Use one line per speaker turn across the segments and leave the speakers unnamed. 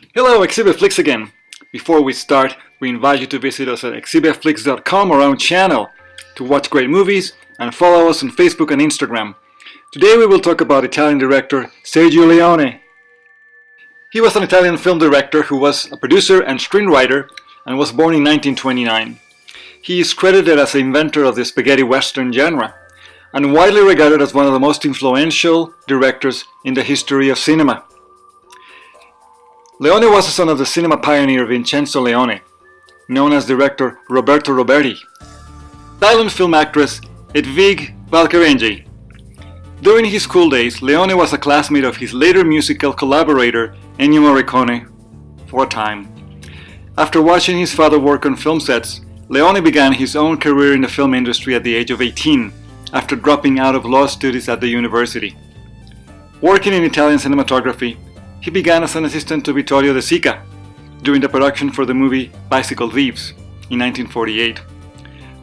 Hello, Exhibit Flix again. Before we start, we invite you to visit us at exhibitflix.com, our own channel, to watch great movies and follow us on Facebook and Instagram. Today we will talk about Italian director Sergio Leone. He was an Italian film director who was a producer and screenwriter and was born in 1929. He is credited as the inventor of the spaghetti western genre and widely regarded as one of the most influential directors in the history of cinema. Leone was the son of the cinema pioneer Vincenzo Leone, known as director Roberto Roberti, silent film actress Edvige Valcareggi. During his school days, Leone was a classmate of his later musical collaborator Ennio Morricone for a time. After watching his father work on film sets, Leone began his own career in the film industry at the age of 18, after dropping out of law studies at the university. Working in Italian cinematography, he began as an assistant to Vittorio De Sica during the production for the movie Bicycle Thieves in 1948.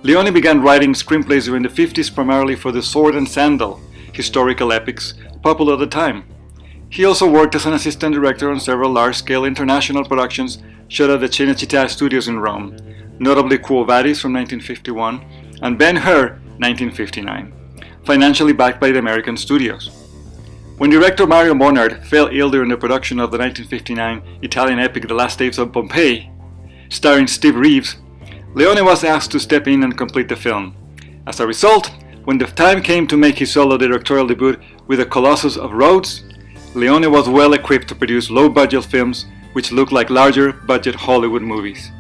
Leone began writing screenplays during the 50s primarily for the Sword and Sandal historical epics popular at the time. He also worked as an assistant director on several large-scale international productions shot at the Cinecittà studios in Rome, notably Quo Vadis from 1951 and Ben-Hur 1959, financially backed by the American studios. When director Mario Bonard fell ill during the production of the 1959 Italian epic The Last Days of Pompeii, starring Steve Reeves, Leone was asked to step in and complete the film. As a result, when the time came to make his solo directorial debut with The Colossus of Rhodes, Leone was well equipped to produce low-budget films which looked like larger-budget Hollywood movies.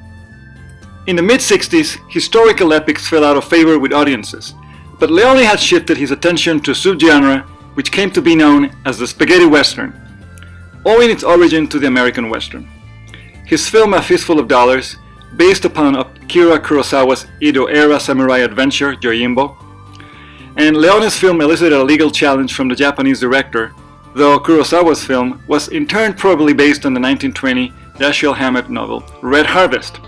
In the mid-60s, historical epics fell out of favor with audiences, but Leone had shifted his attention to a subgenre which came to be known as the spaghetti western, owing its origin to the American western. His film A Fistful of Dollars, based upon Akira Kurosawa's Edo-era samurai adventure Yojimbo, and Leone's film elicited a legal challenge from the Japanese director, though Kurosawa's film was in turn probably based on the 1920 Dashiell Hammett novel Red Harvest.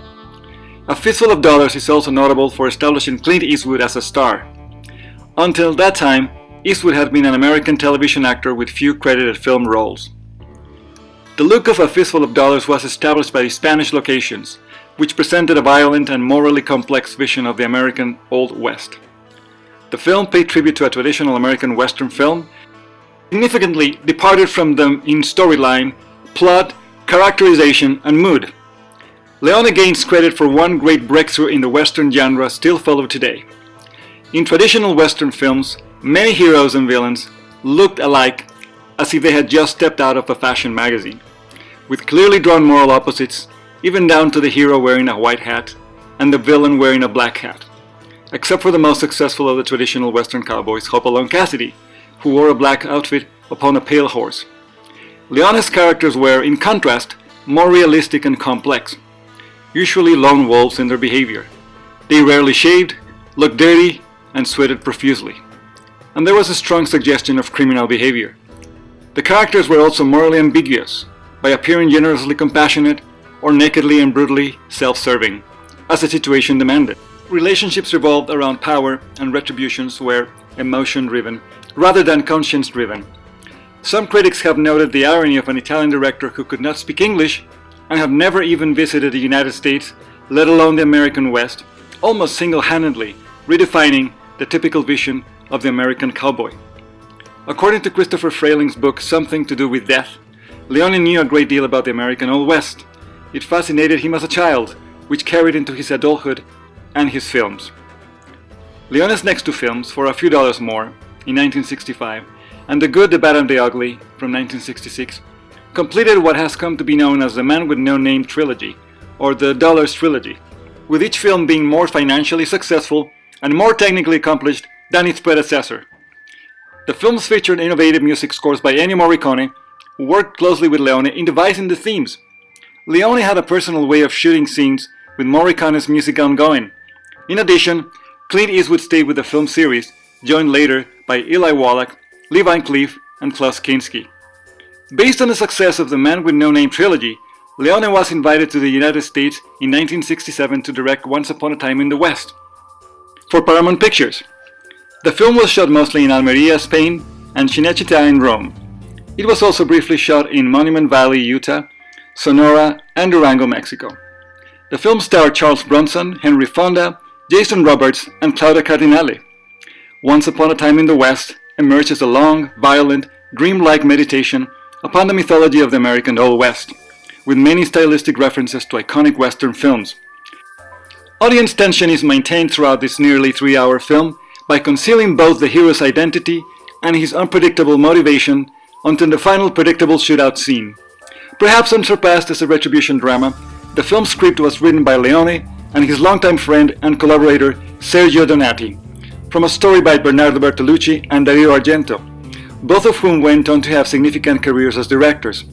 A Fistful of Dollars is also notable for establishing Clint Eastwood as a star. Until that time, Eastwood had been an American television actor with few credited film roles. The look of A Fistful of Dollars was established by the Spanish locations, which presented a violent and morally complex vision of the American Old West. The film paid tribute to a traditional American Western film, significantly departed from them in storyline, plot, characterization, and mood. Leone gains credit for one great breakthrough in the Western genre still followed today. In traditional Western films, many heroes and villains looked alike as if they had just stepped out of a fashion magazine, with clearly drawn moral opposites, even down to the hero wearing a white hat and the villain wearing a black hat, except for the most successful of the traditional Western cowboys, Hopalong Cassidy, who wore a black outfit upon a pale horse. Leone's characters were, in contrast, more realistic and complex, usually lone wolves in their behavior. They rarely shaved, looked dirty, and sweated profusely. And there was a strong suggestion of criminal behavior. The characters were also morally ambiguous, by appearing generously compassionate or nakedly and brutally self-serving, as the situation demanded. Relationships revolved around power, and retributions were emotion-driven rather than conscience-driven. Some critics have noted the irony of an Italian director who could not speak English and have never even visited the United States, let alone the American West, almost single-handedly redefining the typical vision of the American cowboy. According to Christopher Frayling's book Something to Do with Death, Leone knew a great deal about the American Old West. It fascinated him as a child, which carried into his adulthood and his films. Leone's next two films, For a Few Dollars More in 1965 and The Good, the Bad and the Ugly from 1966, completed what has come to be known as the Man with No Name trilogy, or the Dollars trilogy, with each film being more financially successful and more technically accomplished than its predecessor. The films featured innovative music scores by Ennio Morricone, who worked closely with Leone in devising the themes. Leone had a personal way of shooting scenes with Morricone's music ongoing. In addition, Clint Eastwood stayed with the film series, joined later by Eli Wallach, Lee Van Cleef, and Klaus Kinski. Based on the success of the Man with No Name trilogy, Leone was invited to the United States in 1967 to direct Once Upon a Time in the West for Paramount Pictures. The film was shot mostly in Almeria, Spain, and Cinecittà in Rome. It was also briefly shot in Monument Valley, Utah, Sonora, and Durango, Mexico. The film starred Charles Bronson, Henry Fonda, Jason Roberts, and Claudia Cardinale. Once Upon a Time in the West emerged as a long, violent, dreamlike meditation upon the mythology of the American Old West, with many stylistic references to iconic Western films. Audience tension is maintained throughout this nearly 3-hour film by concealing both the hero's identity and his unpredictable motivation until the final predictable shootout scene. Perhaps unsurpassed as a retribution drama, the film's script was written by Leone and his longtime friend and collaborator Sergio Donati, from a story by Bernardo Bertolucci and Dario Argento, both of whom went on to have significant careers as directors.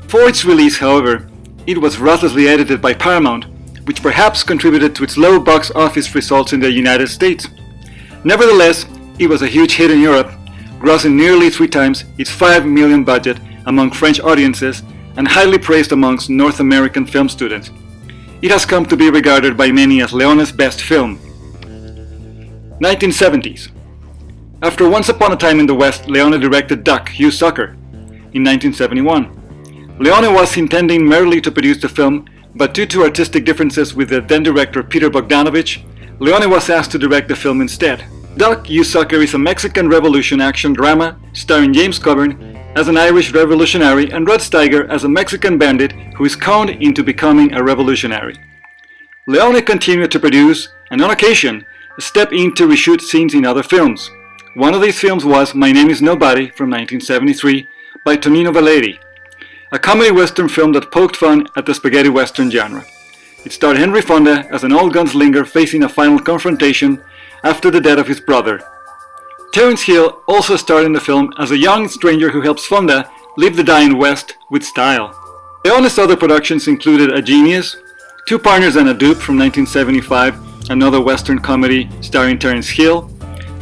For its release, however, it was ruthlessly edited by Paramount, which perhaps contributed to its low box office results in the United States. Nevertheless, it was a huge hit in Europe, grossing nearly 3 times its $5 million budget among French audiences and highly praised amongst North American film students. It has come to be regarded by many as Leone's best film. 1970s. After Once Upon a Time in the West, Leone directed Duck, You Sucker in 1971. Leone was intending merely to produce the film, but due to artistic differences with the then-director Peter Bogdanovich, Leone was asked to direct the film instead. Duck, You Sucker is a Mexican Revolution action drama starring James Coburn as an Irish revolutionary and Rod Steiger as a Mexican bandit who is conned into becoming a revolutionary. Leone continued to produce, and on occasion, step in to reshoot scenes in other films. One of these films was My Name is Nobody from 1973 by Tonino Valeri, a comedy western film that poked fun at the spaghetti western genre. It starred Henry Fonda as an old gunslinger facing a final confrontation after the death of his brother. Terence Hill also starred in the film as a young stranger who helps Fonda live the dying West with style. Leone's other productions included A Genius, Two Partners and a Dupe from 1975, another western comedy starring Terence Hill,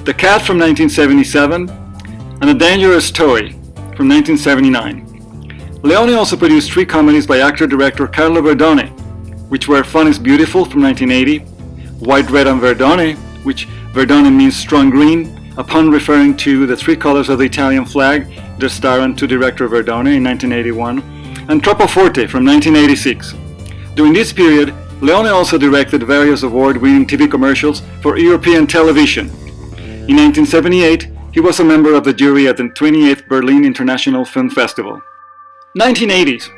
The Cat from 1977, and A Dangerous Toy from 1979. Leone also produced 3 comedies by actor-director Carlo Verdone, which were Fun is Beautiful from 1980, White, Red and Verdone, which Verdone means strong green, a pun referring to the 3 colors of the Italian flag that starred to director Verdone in 1981, and Troppo Forte from 1986. During this period, Leone also directed various award-winning TV commercials for European television. In 1978, he was a member of the jury at the 28th Berlin International Film Festival. 1980s.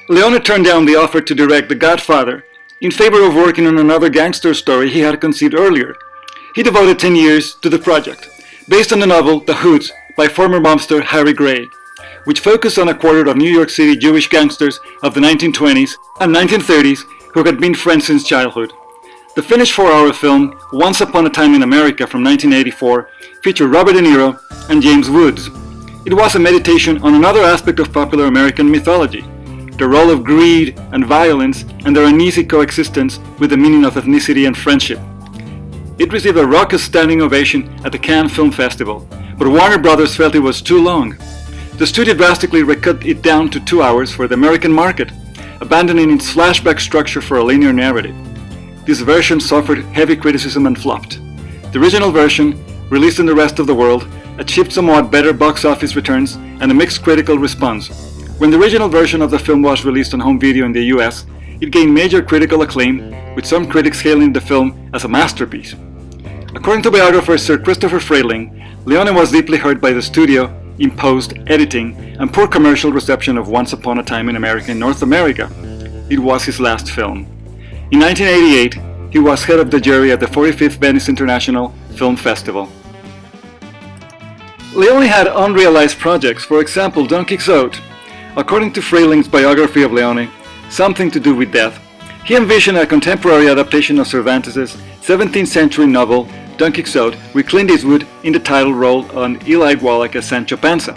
Leone turned down the offer to direct The Godfather in favor of working on another gangster story he had conceived earlier. He devoted 10 years to the project, based on the novel The Hoods by former mobster Harry Gray, which focused on a quartet of New York City Jewish gangsters of the 1920s and 1930s who had been friends since childhood. The finished 4-hour film, Once Upon a Time in America from 1984, featured Robert De Niro and James Woods. It was a meditation on another aspect of popular American mythology, the role of greed and violence and their uneasy coexistence with the meaning of ethnicity and friendship. It received a raucous standing ovation at the Cannes Film Festival, but Warner Brothers felt it was too long. The studio drastically recut it down to 2 hours for the American market, abandoning its flashback structure for a linear narrative. This version suffered heavy criticism and flopped. The original version, released in the rest of the world, achieved somewhat better box office returns and a mixed critical response. When the original version of the film was released on home video in the US, it gained major critical acclaim, with some critics hailing the film as a masterpiece. According to biographer Sir Christopher Frayling, Leone was deeply hurt by the studio, imposed editing, and poor commercial reception of Once Upon a Time in America in North America. It was his last film. In 1988, he was head of the jury at the 45th Venice International Film Festival. Leone had unrealized projects, for example Don Quixote. According to Frayling's biography of Leone, Something to Do with Death, he envisioned a contemporary adaptation of Cervantes' 17th century novel Don Quixote with Clint Eastwood in the title role and Eli Wallach as Sancho Panza.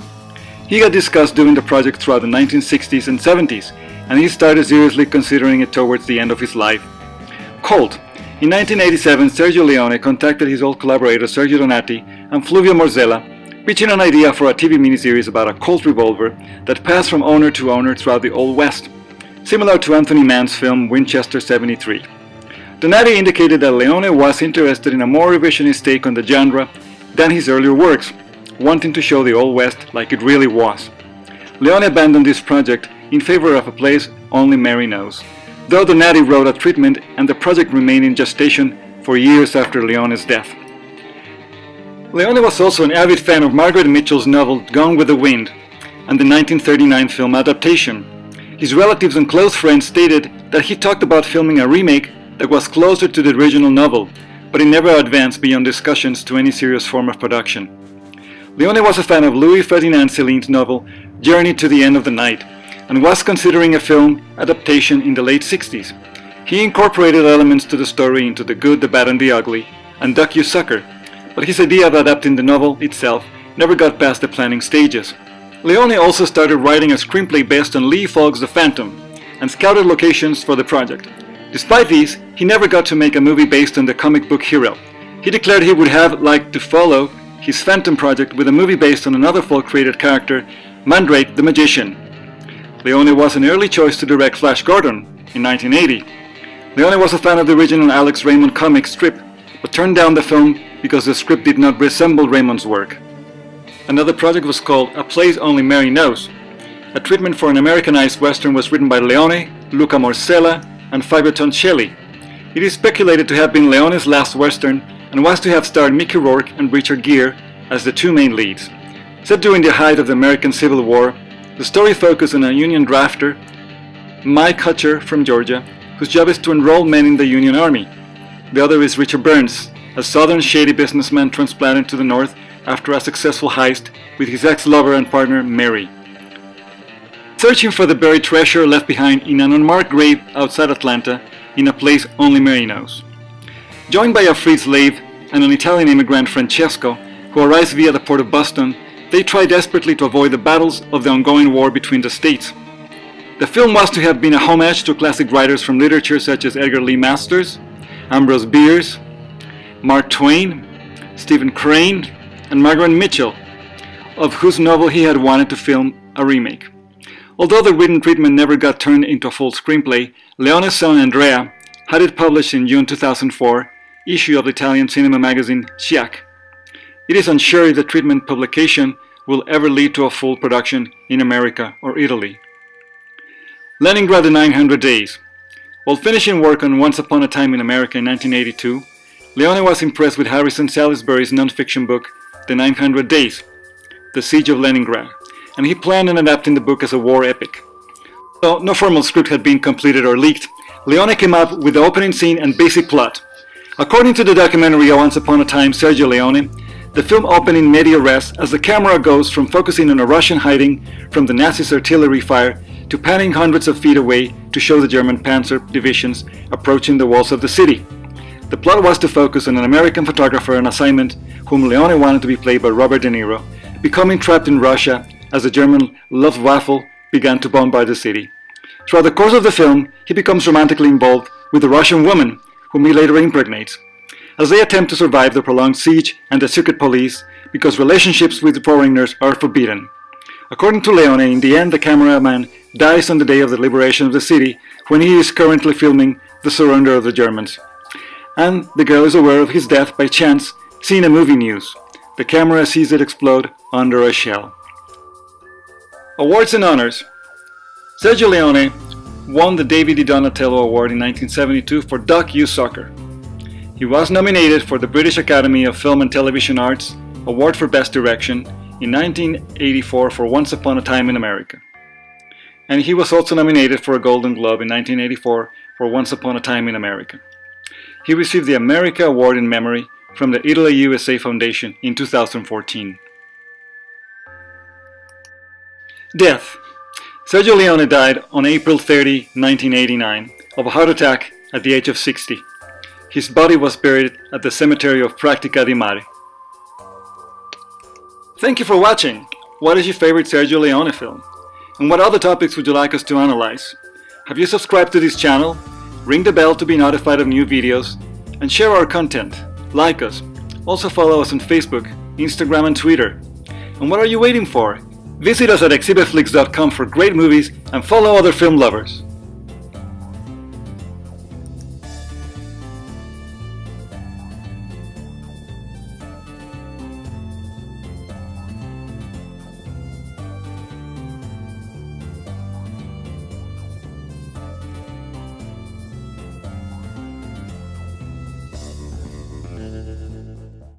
He had discussed doing the project throughout the 1960s and 70s, and he started seriously considering it towards the end of his life. Cult. In 1987, Sergio Leone contacted his old collaborator Sergio Donati and Fluvio Morzella, pitching an idea for a TV miniseries about a Colt revolver that passed from owner to owner throughout the Old West, similar to Anthony Mann's film Winchester 73. Donati indicated that Leone was interested in a more revisionist take on the genre than his earlier works, wanting to show the Old West like it really was. Leone abandoned this project in favor of a place only Mary knows, though Donati wrote a treatment and the project remained in gestation for years after Leone's death. Leone was also an avid fan of Margaret Mitchell's novel Gone with the Wind and the 1939 film adaptation. His relatives and close friends stated that he talked about filming a remake that was closer to the original novel, but he never advanced beyond discussions to any serious form of production. Leone was a fan of Louis Ferdinand Céline's novel Journey to the End of the Night and was considering a film adaptation in the late 60s. He incorporated elements to the story into The Good, the Bad and the Ugly and Duck You Sucker, but his idea of adapting the novel itself never got past the planning stages. Leone also started writing a screenplay based on Lee Falk's The Phantom and scouted locations for the project. Despite these, he never got to make a movie based on the comic book hero. He declared he would have liked to follow his Phantom project with a movie based on another Falk-created character, Mandrake the Magician. Leone was an early choice to direct Flash Gordon in 1980. Leone was a fan of the original Alex Raymond comic strip, but turned down the film because the script did not resemble Raymond's work. Another project was called A Place Only Mary Knows. A treatment for an Americanized Western was written by Leone, Luca Morsella, and Fabio Toncelli. It is speculated to have been Leone's last Western and was to have starred Mickey Rourke and Richard Gere as the two main leads. Set during the height of the American Civil War, the story focused on a Union drafter, Mike Hutcher from Georgia, whose job is to enroll men in the Union Army. The other is Richard Burns, a southern shady businessman transplanted to the North after a successful heist with his ex-lover and partner Mary. Searching for the buried treasure left behind in an unmarked grave outside Atlanta in a place only Mary knows. Joined by a freed slave and an Italian immigrant, Francesco, who arrives via the port of Boston, they try desperately to avoid the battles of the ongoing war between the states. The film was to have been a homage to classic writers from literature such as Edgar Lee Masters, Ambrose Bierce, Mark Twain, Stephen Crane, and Margaret Mitchell, of whose novel he had wanted to film a remake. Although the written treatment never got turned into a full screenplay, Leone's son Andrea had it published in June 2004 issue of the Italian cinema magazine Sciac. It is unsure if the treatment publication will ever lead to a full production in America or Italy. Leningrad the 900 Days. While finishing work on Once Upon a Time in America in 1982, Leone was impressed with Harrison Salisbury's non-fiction book, The 900 Days, The Siege of Leningrad, and he planned on adapting the book as a war epic. Though no formal script had been completed or leaked, Leone came up with the opening scene and basic plot. According to the documentary Once Upon a Time, Sergio Leone, the film opened in media res as the camera goes from focusing on a Russian hiding from the Nazis' artillery fire to panning hundreds of feet away to show the German panzer divisions approaching the walls of the city. The plot was to focus on an American photographer on assignment whom Leone wanted to be played by Robert De Niro, becoming trapped in Russia as the German Luftwaffe began to bombard the city. Throughout the course of the film, he becomes romantically involved with a Russian woman, whom he later impregnates, as they attempt to survive the prolonged siege and the secret police because relationships with foreigners are forbidden. According to Leone, in the end the cameraman dies on the day of the liberation of the city when he is currently filming the surrender of the Germans. And the girl is aware of his death by chance, seeing a movie news. The camera sees it explode under a shell. Awards and honors. Sergio Leone won the David Di Donatello Award in 1972 for Duck You Sucker. He was nominated for the British Academy of Film and Television Arts Award for Best Direction in 1984 for Once Upon a Time in America. And he was also nominated for a Golden Globe in 1984 for Once Upon a Time in America. He received the America Award in Memory from the Italy USA Foundation in 2014. Death. Sergio Leone died on April 30, 1989, of a heart attack at the age of 60. His body was buried at the cemetery of Pratica di Mare. Thank you for watching! What is your favorite Sergio Leone film? And what other topics would you like us to analyze? Have you subscribed to this channel? Ring the bell to be notified of new videos, and share our content. Like us. Also follow us on Facebook, Instagram and Twitter. And what are you waiting for? Visit us at exhibitflix.com for great movies and follow other film lovers.